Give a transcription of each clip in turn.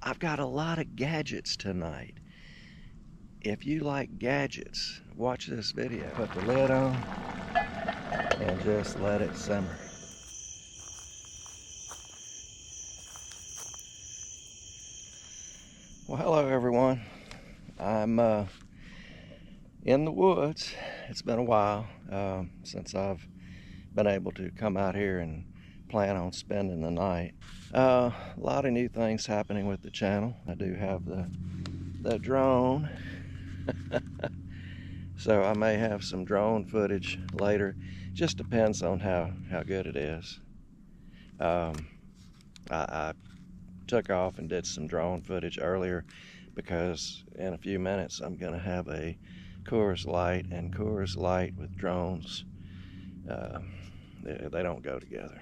I've got a lot of gadgets tonight. If you like gadgets, watch this video. Put the lid on and just let it simmer. Well, hello everyone. I'm in the woods. It's been a while since I've been able to come out here and plan on spending the night. A lot of new things happening with the channel. I do have the drone. So I may have some drone footage later. Just depends on how good it is. I took off and did some drone footage earlier because in a few minutes I'm going to have a Coors Light, and Coors Light with drones, they don't go together.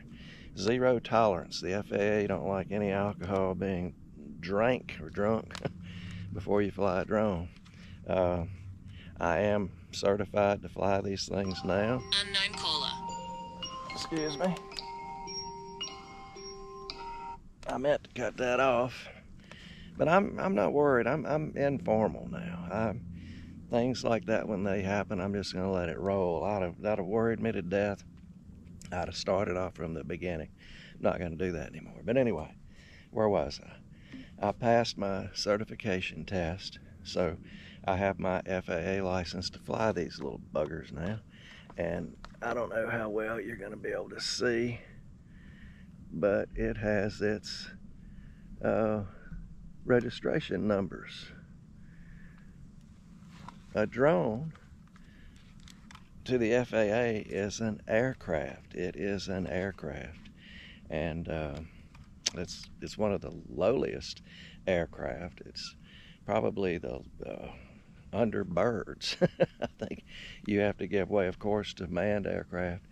Zero tolerance. The FAA don't like any alcohol being drank or drunk before you fly a drone. I am certified to fly these things now. Unknown caller. Excuse me. I meant to cut that off, but I'm not worried. I'm informal now. Things like that, when they happen, I'm just gonna let it roll. That'd have worried me to death. I'd have started off from the beginning. I'm not gonna do that anymore. But anyway, where was I? I passed my certification test, so I have my FAA license to fly these little buggers now. And I don't know how well you're gonna be able to see, but it has its registration numbers. A drone to the FAA is an aircraft. It is an aircraft, and it's one of the lowliest aircraft. It's probably the under birds. I think you have to give way, of course, to manned aircraft,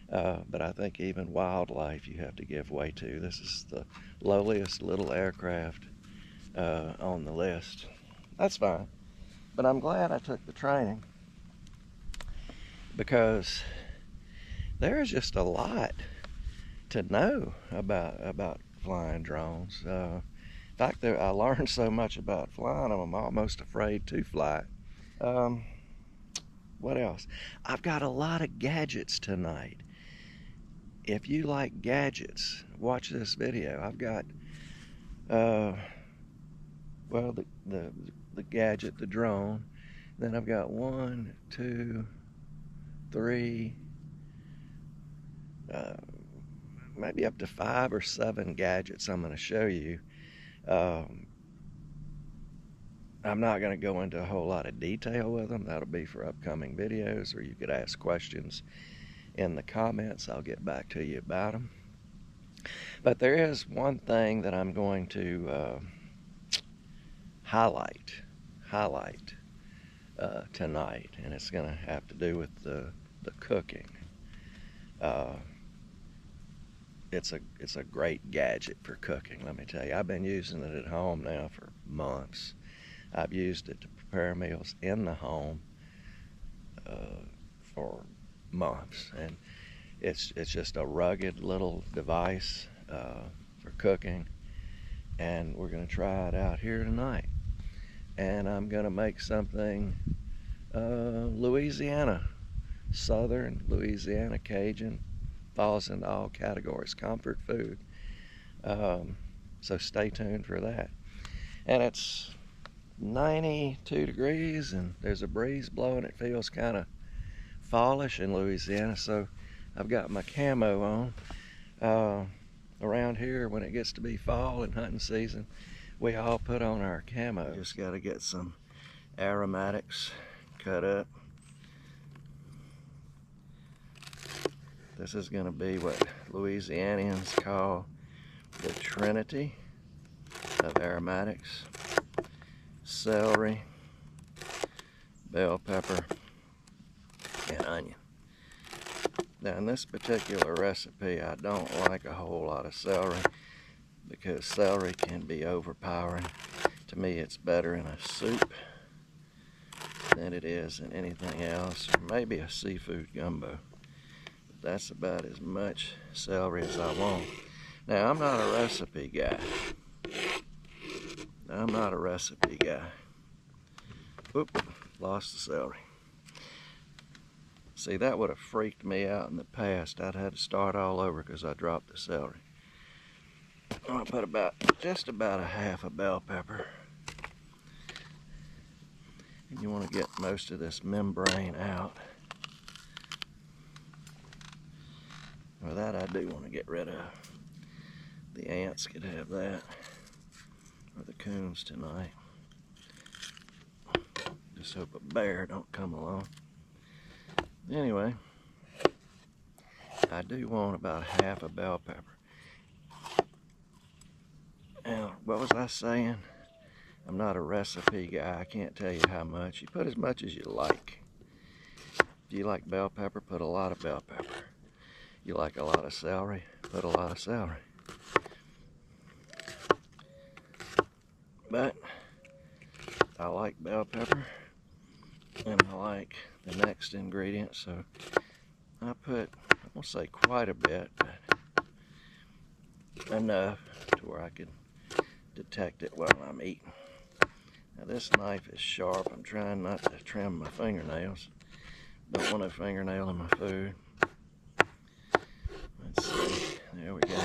but I think even wildlife you have to give way to. This is the lowliest little aircraft on the list. That's fine, but I'm glad I took the training, because there's just a lot to know about flying drones. In fact, I learned so much about flying them, I'm almost afraid to fly. What else? I've got a lot of gadgets tonight. If you like gadgets, watch this video. I've got, well, the gadget, the drone. Then I've got 1, 2, 3, maybe up to 5 or 7 gadgets I'm going to show you. I'm not going to go into a whole lot of detail with them. That'll be for upcoming videos, or you could ask questions in the comments. I'll get back to you about them. But there is one thing that I'm going to highlight tonight, and it's going to have to do with the cooking. It's a great gadget for cooking, let me tell you. I've been using it at home now for months. I've used it to prepare meals in the home for months, and it's just a rugged little device for cooking, and we're going to try it out here tonight. And I'm going to make something Louisiana, Southern Louisiana Cajun. Falls into all categories, comfort food. So stay tuned for that. And it's 92 degrees and there's a breeze blowing. It feels kind of fallish in Louisiana, so I've got my camo on. Around here, when it gets to be fall and hunting season, we all put on our camo. Just got to get some aromatics cut up. This is going to be what Louisianians call the trinity of aromatics: celery, bell pepper, and onion. Now, in this particular recipe, I don't like a whole lot of celery because celery can be overpowering. To me, it's better in a soup than it is in anything else, or maybe a seafood gumbo. That's about as much celery as I want. Now, I'm not a recipe guy, I'm not a recipe guy. Oop, lost the celery. See, that would have freaked me out in the past. I'd had to start all over because I dropped the celery. I'm gonna put just about a half a bell pepper. And you want to get most of this membrane out. Well, that I do want to get rid of. The ants could have that, or the coons tonight. Just hope a bear don't come along. Anyway, I do want about half a bell pepper. Now, what was I saying? I'm not a recipe guy. I can't tell you how much. You put as much as you like. If you like bell pepper, put a lot of bell pepper. You like a lot of celery, put a lot of celery. But I like bell pepper, and I like the next ingredient, so I put, I won't say quite a bit, but enough to where I could detect it while I'm eating. Now this knife is sharp. I'm trying not to trim my fingernails. Don't want a fingernail in my food. Let's see, there we go.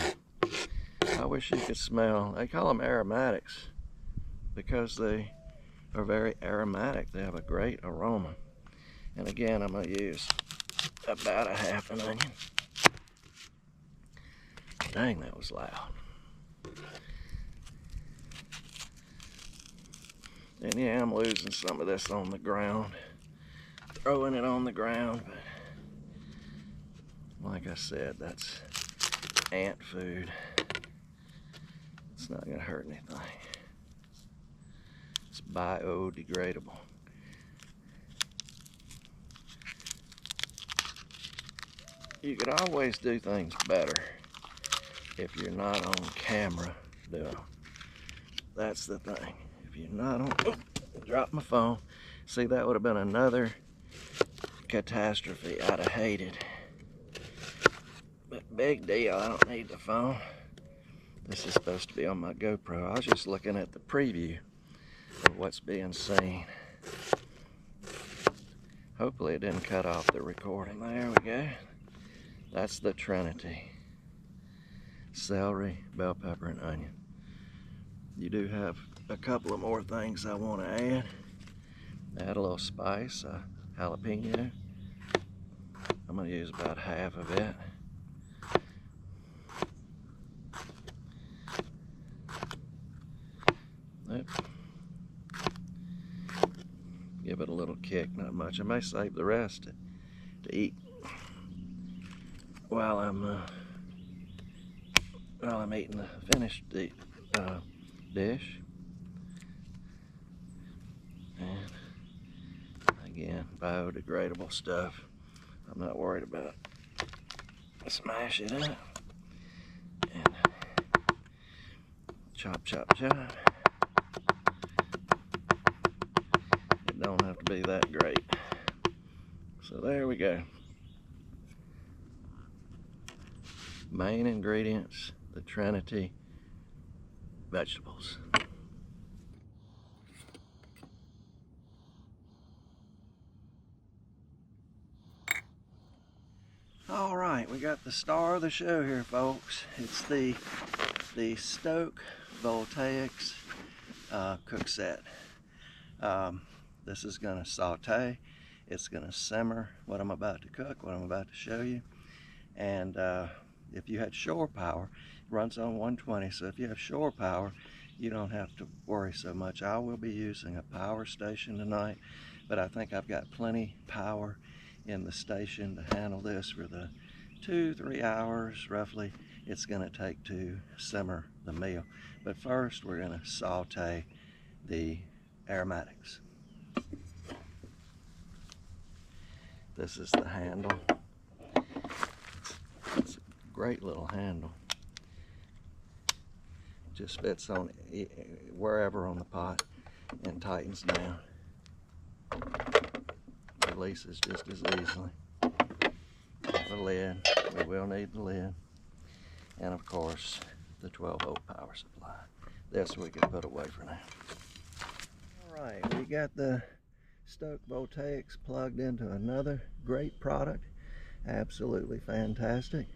I wish you could smell, they call them aromatics because they are very aromatic. They have a great aroma. And again, I'm going to use about a half an onion. Dang, that was loud. And yeah, I'm losing some of this on the ground. Throwing it on the ground, but like I said, that's ant food. It's not going to hurt anything. It's biodegradable. You could always do things better if you're not on camera doing them. That's the thing. If you're not on, oh, dropped my phone. See, that would have been another catastrophe I'd have hated. But big deal, I don't need the phone. This is supposed to be on my GoPro. I was just looking at the preview of what's being seen. Hopefully it didn't cut off the recording. There we go. That's the trinity. Celery, bell pepper, and onion. You do have a couple of more things I want to add. Add a little spice, jalapeno. I'm going to use about half of it. Yep. Give it a little kick, not much. I may save the rest to eat while I'm eating the finished dish. And again, biodegradable stuff. I'm not worried about it. Smash it up and chop, chop, chop. It don't have to be that great. So there we go. Main ingredients, the trinity vegetables. All right, we got the star of the show here, folks. It's the Stoke Voltaics cook set. This is gonna saute. It's gonna simmer what I'm about to cook, what I'm about to show you. And if you had shore power, it runs on 120, so if you have shore power, you don't have to worry so much. I will be using a power station tonight, but I think I've got plenty power in the station to handle this for the 2-3 hours roughly it's going to take to simmer the meal. But first we're going to saute the aromatics. This is the handle. It's a great little handle. Just fits on wherever on the pot and tightens down. Releases just as easily. The lid, we will need the lid, and of course the 12-volt power supply. This we can put away for now. All right, we got the Stoke Voltaics plugged into another great product. Absolutely fantastic.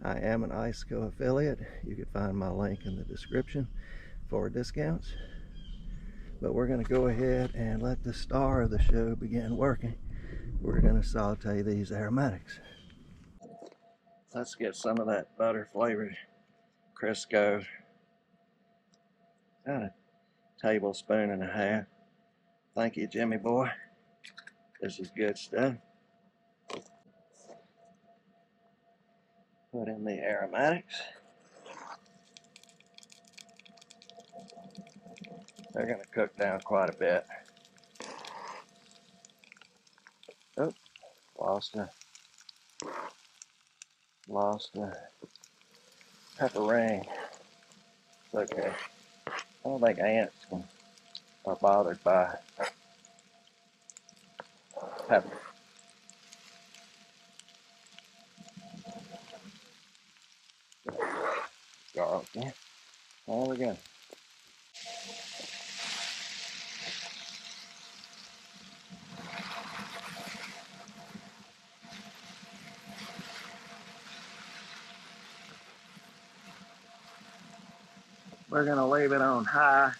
I am an ISCO affiliate. You can find my link in the description for discounts. But we're going to go ahead and let the star of the show begin working. We're going to saute these aromatics. Let's get some of that butter flavored Crisco. About a tablespoon and a half. Thank you, Jimmy boy. This is good stuff. Put in the aromatics. They're going to cook down quite a bit. Oh, lost a pepper ring. It's okay. I don't think ants are bothered by pepper. Garlic. Yeah. There we go. We're going to leave it on high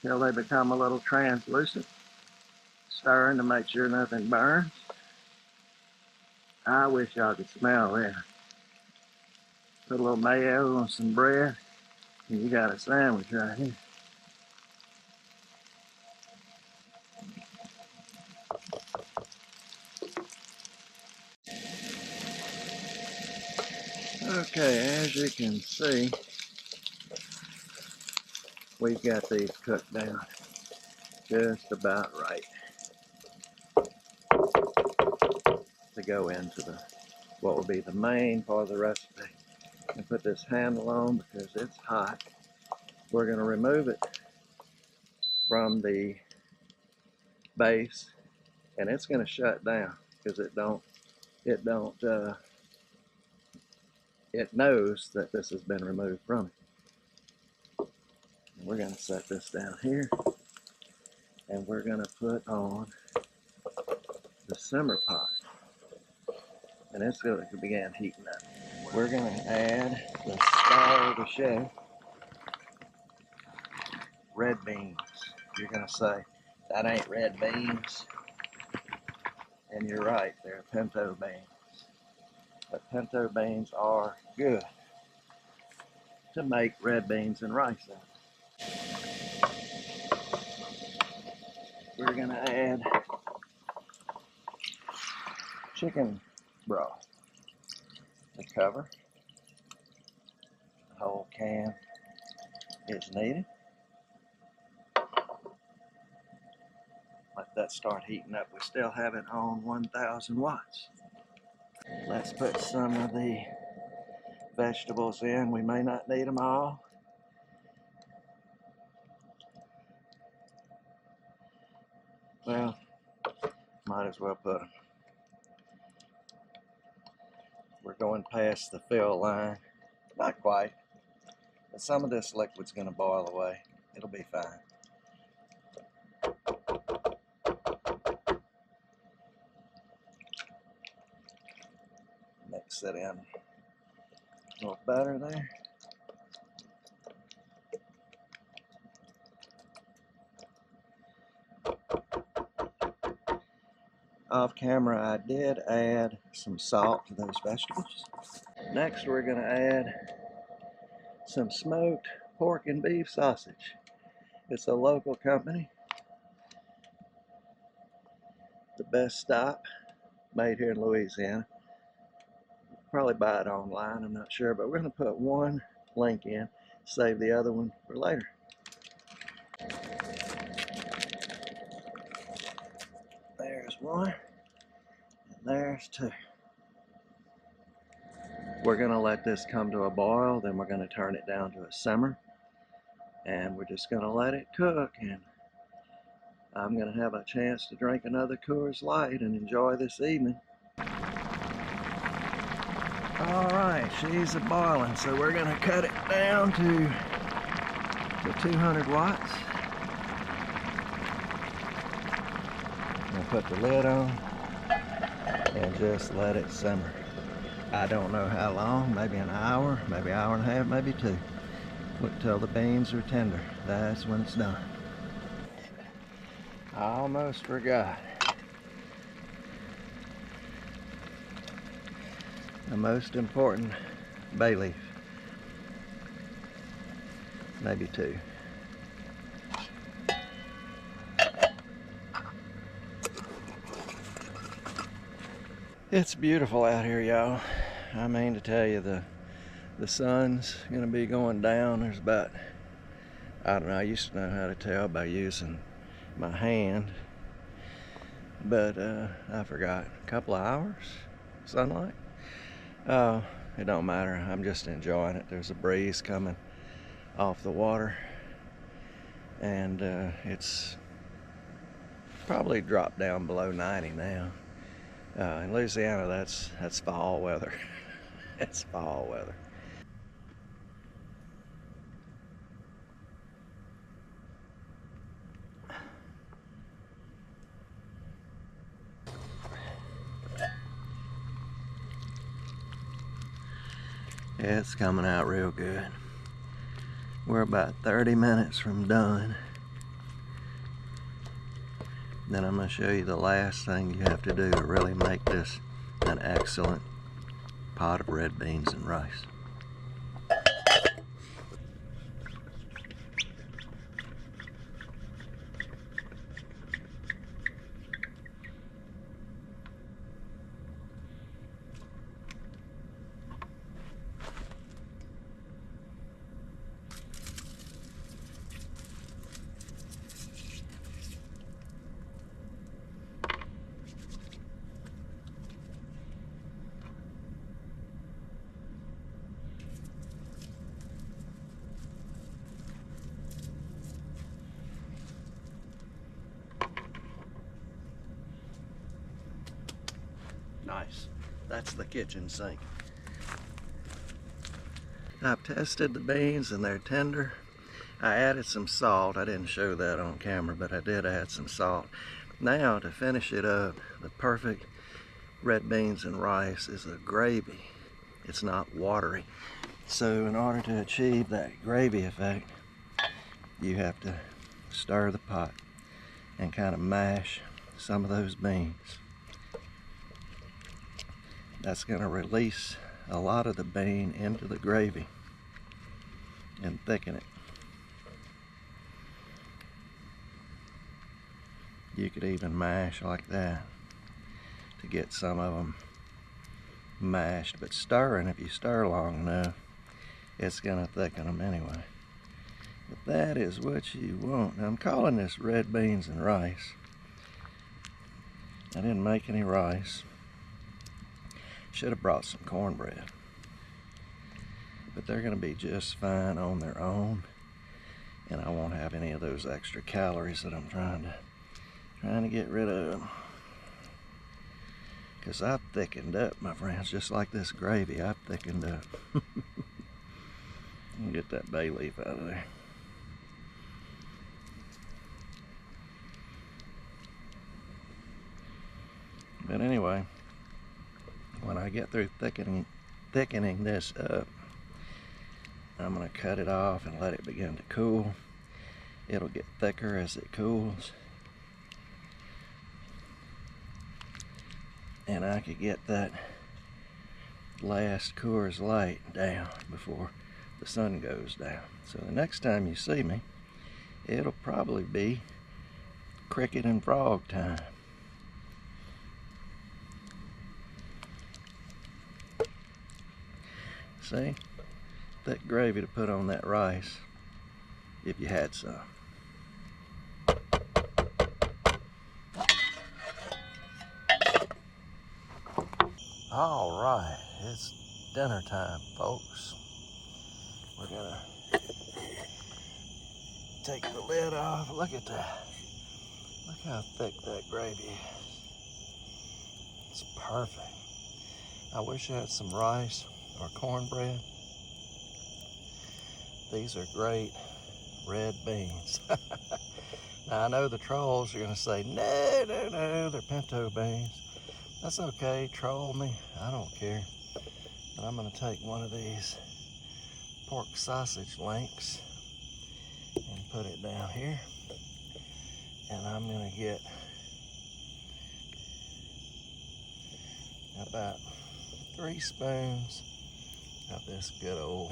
till they become a little translucent. Stirring to make sure nothing burns. I wish y'all could smell this. Put a little mayo on some bread, and you got a sandwich right here. Okay, as you can see, we've got these cooked down just about right to go into what will be the main part of the recipe. And put this handle on because it's hot. We're going to remove it from the base, and it's going to shut down because it knows that this has been removed from it. And we're going to set this down here, and we're going to put on the simmer pot, and it's going to begin heating up. We're going to add the star of the show, red beans. You're going to say, that ain't red beans. And you're right, they're pinto beans. But pinto beans are good to make red beans and rice in. We're going to add chicken broth to cover. The whole can is needed. Let that start heating up. We still have it on 1,000 watts. Let's put some of the vegetables in. We may not need them all. Well, might as well put them. We're going past the fill line. Not quite. But some of this liquid's going to boil away. It'll be fine. Mix it in. A little butter there. Off camera, I did add some salt to those vegetables. Next, we're going to add some smoked pork and beef sausage. It's a local company. The best stop, made here in Louisiana. Probably buy it online, I'm not sure, but we're going to put one link in, save the other one for later. There's one, and there's two. We're going to let this come to a boil, then we're going to turn it down to a simmer, and we're just going to let it cook, and I'm going to have a chance to drink another Coors Light and enjoy this evening. All right, she's a-boiling, so we're gonna cut it down to 200 watts. We'll put the lid on and just let it simmer. I don't know how long, maybe an hour, maybe an hour and a half, maybe 2. Wait till the beans are tender. That's when it's done. I almost forgot. The most important bay leaf. Maybe 2. It's beautiful out here, y'all. I mean to tell you, the sun's gonna be going down. There's about, I don't know, I used to know how to tell by using my hand, but I forgot. A couple of hours sunlight. It don't matter. I'm just enjoying it. There's a breeze coming off the water, and it's probably dropped down below 90 now. In Louisiana, that's fall weather. It's fall weather. It's coming out real good. We're about 30 minutes from done. Then I'm going to show you the last thing you have to do to really make this an excellent pot of red beans and rice. Nice. That's the kitchen sink. I've tested the beans and they're tender. I added some salt. I didn't show that on camera, but I did add some salt. Now, to finish it up, the perfect red beans and rice is a gravy. It's not watery. So in order to achieve that gravy effect, you have to stir the pot and kind of mash some of those beans. That's going to release a lot of the bean into the gravy and thicken it. You could even mash like that to get some of them mashed, but stirring, if you stir long enough, it's going to thicken them anyway. But that is what you want. Now, I'm calling this red beans and rice. I didn't make any rice. Should have brought some cornbread, but they're going to be just fine on their own, and I won't have any of those extra calories that I'm trying to get rid of, because I've thickened up, my friends, just like this gravy. I've thickened up. Get that bay leaf out of there. But anyway, when I get through thickening this up, I'm going to cut it off and let it begin to cool. It'll get thicker as it cools. And I could get that last Coors Light down before the sun goes down. So the next time you see me, it'll probably be cricket and frog time. See? Thick gravy to put on that rice if you had some. All right, it's dinner time, folks. We're gonna take the lid off. Look at that. Look how thick that gravy is. It's perfect. I wish I had some rice. or cornbread. These are great red beans. Now I know the trolls are gonna say, no, no, no, they're pinto beans. That's okay, troll me, I don't care. But I'm gonna take one of these pork sausage links and put it down here. And I'm gonna get about 3 spoons of this good old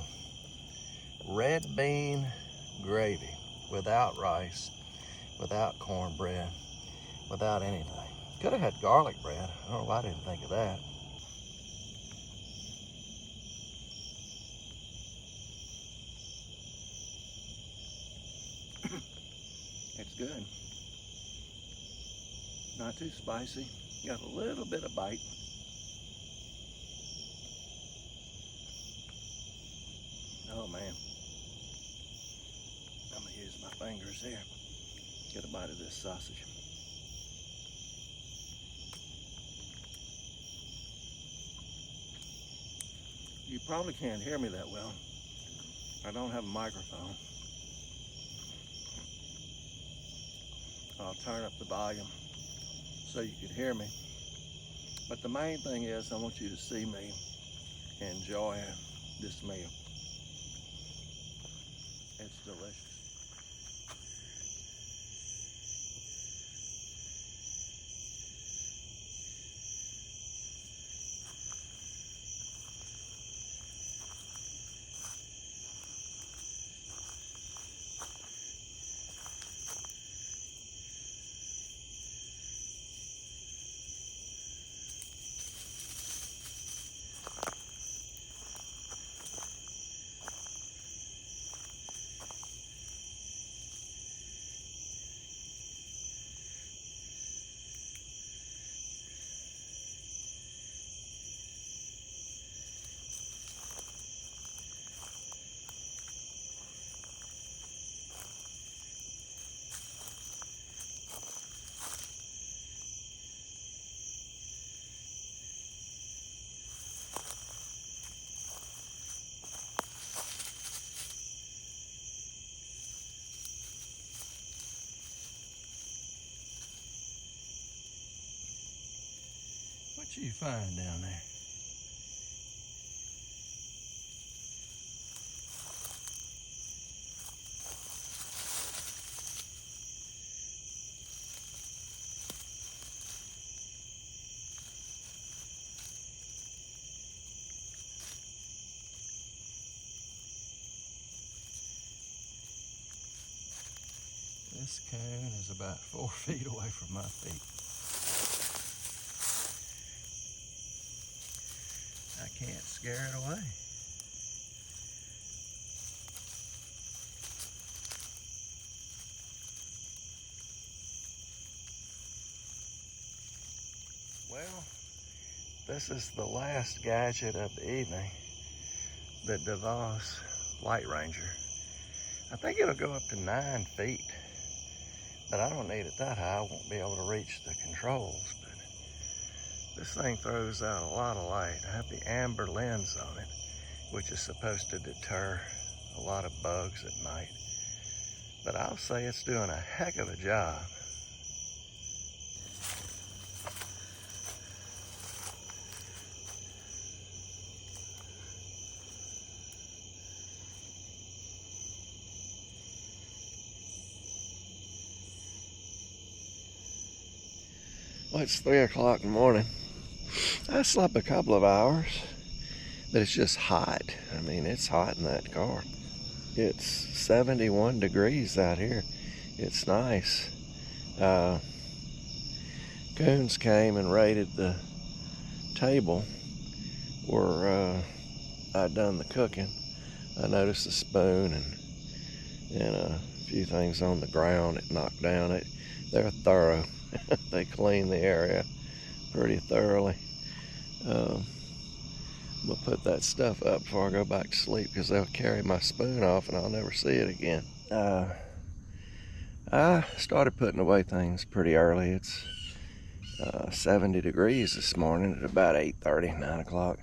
red bean gravy, without rice, without cornbread, without anything. Could have had garlic bread. I don't know why I didn't think of that. It's good. Not too spicy. Got a little bit of bite. Oh man. I'm gonna use my fingers here. Get a bite of this sausage. You probably can't hear me that well. I don't have a microphone. I'll turn up the volume so you can hear me. But the main thing is I want you to see me enjoy this meal. It's delicious. What you find down there? This coon is about 4 feet away from my feet. I can't scare it away. Well, this is the last gadget of the evening, the DeVos Light Ranger. I think it'll go up to 9 feet, but I don't need it that high. I won't be able to reach the controls, but this thing throws out a lot of light. I have the amber lens on it, which is supposed to deter a lot of bugs at night. But I'll say it's doing a heck of a job. Well, it's 3 o'clock in the morning. I slept a couple of hours, but it's just hot. I mean, it's hot in that car. It's 71 degrees out here. It's nice. Coons came and raided the table where I'd done the cooking. I noticed a spoon and a few things on the ground. It knocked down. They're thorough. They clean the area pretty thoroughly. We'll put that stuff up before I go back to sleep because they'll carry my spoon off and I'll never see it again. I started putting away things pretty early. It's 70 degrees this morning at about 8:30, 9 o'clock.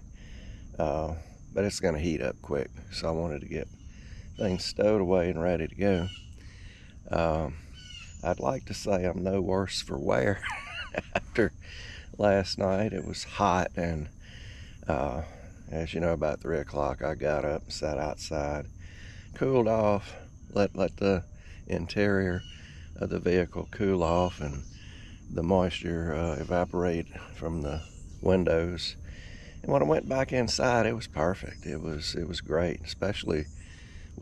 but it's going to heat up quick, so I wanted to get things stowed away and ready to go. I'd like to say I'm no worse for wear after last night. It was hot, and as you know, about 3 o'clock I got up and sat outside, cooled off, let the interior of the vehicle cool off and the moisture evaporate from the windows. And when I went back inside, it was perfect. It was great, especially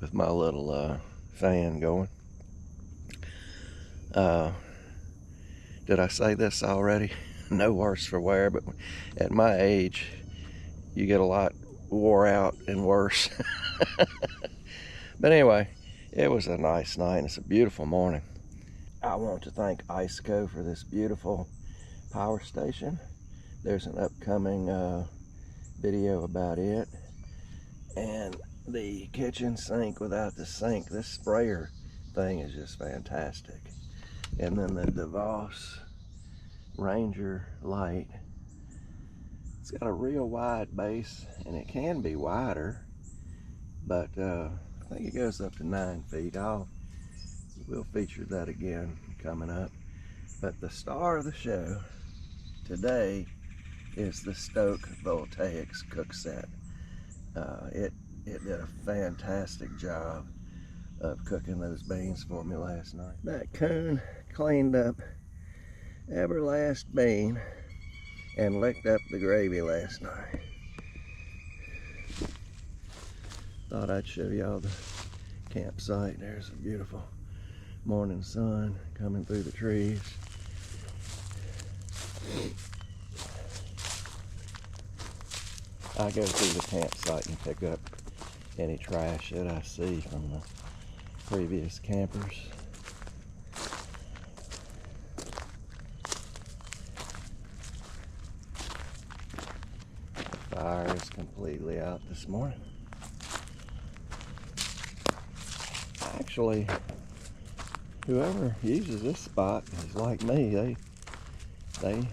with my little fan going. Did I say this already? No worse for wear, but at my age, you get a lot wore out and worse. But anyway, it was a nice night, and it's a beautiful morning. I want to thank IceCo for this beautiful power station. There's an upcoming video about it. And the kitchen sink without the sink, this sprayer thing is just fantastic. And then the DeVos Ranger light. It's got a real wide base, and it can be wider, but I think it goes up to 9 feet. We'll feature that again coming up. But the star of the show today is the Stoke Voltaics cook set. It did a fantastic job of cooking those beans for me last night. That coon cleaned up every last bean and licked up the gravy last night. Thought I'd show y'all the campsite. There's a beautiful morning sun coming through the trees. I go through the campsite and pick up any trash that I see from the previous campers. The fire is completely out this morning. Actually, whoever uses this spot is like me. They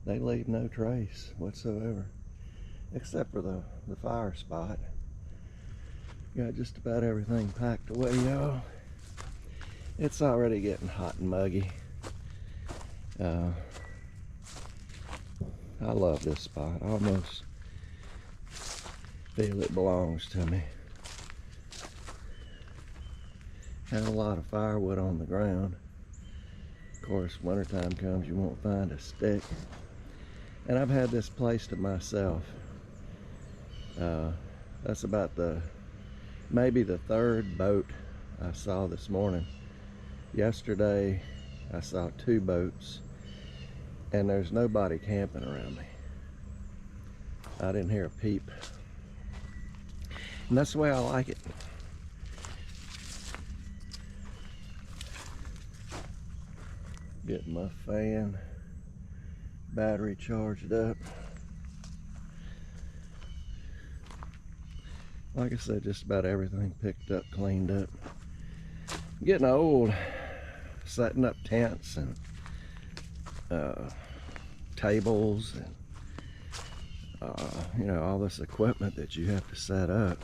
leave no trace whatsoever, except for the fire spot. Got just about everything packed away, y'all. It's already getting hot and muggy. I love this spot. I almost feel it belongs to me. Had a lot of firewood on the ground. Of course, wintertime comes, you won't find a stick. And I've had this place to myself. That's about maybe the third boat I saw this morning. Yesterday, I saw 2 boats, and there's nobody camping around me. I didn't hear a peep. And that's the way I like it. Getting my fan battery charged up. Like I said, just about everything picked up, cleaned up. Getting old, setting up tents and tables and you know, all this equipment that you have to set up.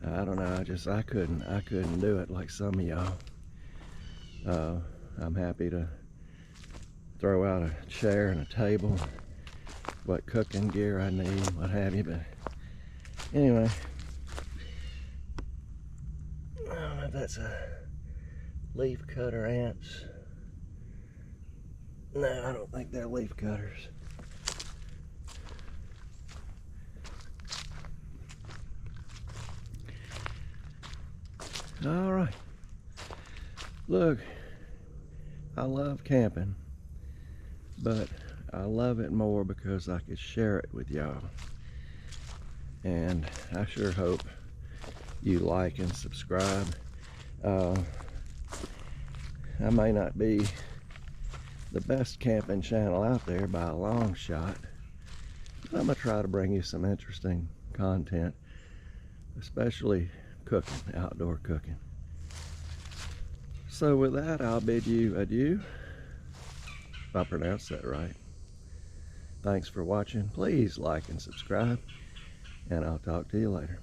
I don't know, I couldn't do it like some of y'all. I'm happy to throw out a chair and a table, what cooking gear I need, what have you, but anyway, I don't know if that's a leaf cutter ants. No, I don't think they're leaf cutters. All right, look, I love camping, but I love it more because I could share it with y'all. And I sure hope you like and subscribe. I may not be the best camping channel out there by a long shot, but I'm gonna try to bring you some interesting content, especially cooking, outdoor cooking. So with that, I'll bid you adieu, if I pronounced that right. Thanks for watching. Please like and subscribe. and I'll talk to you later.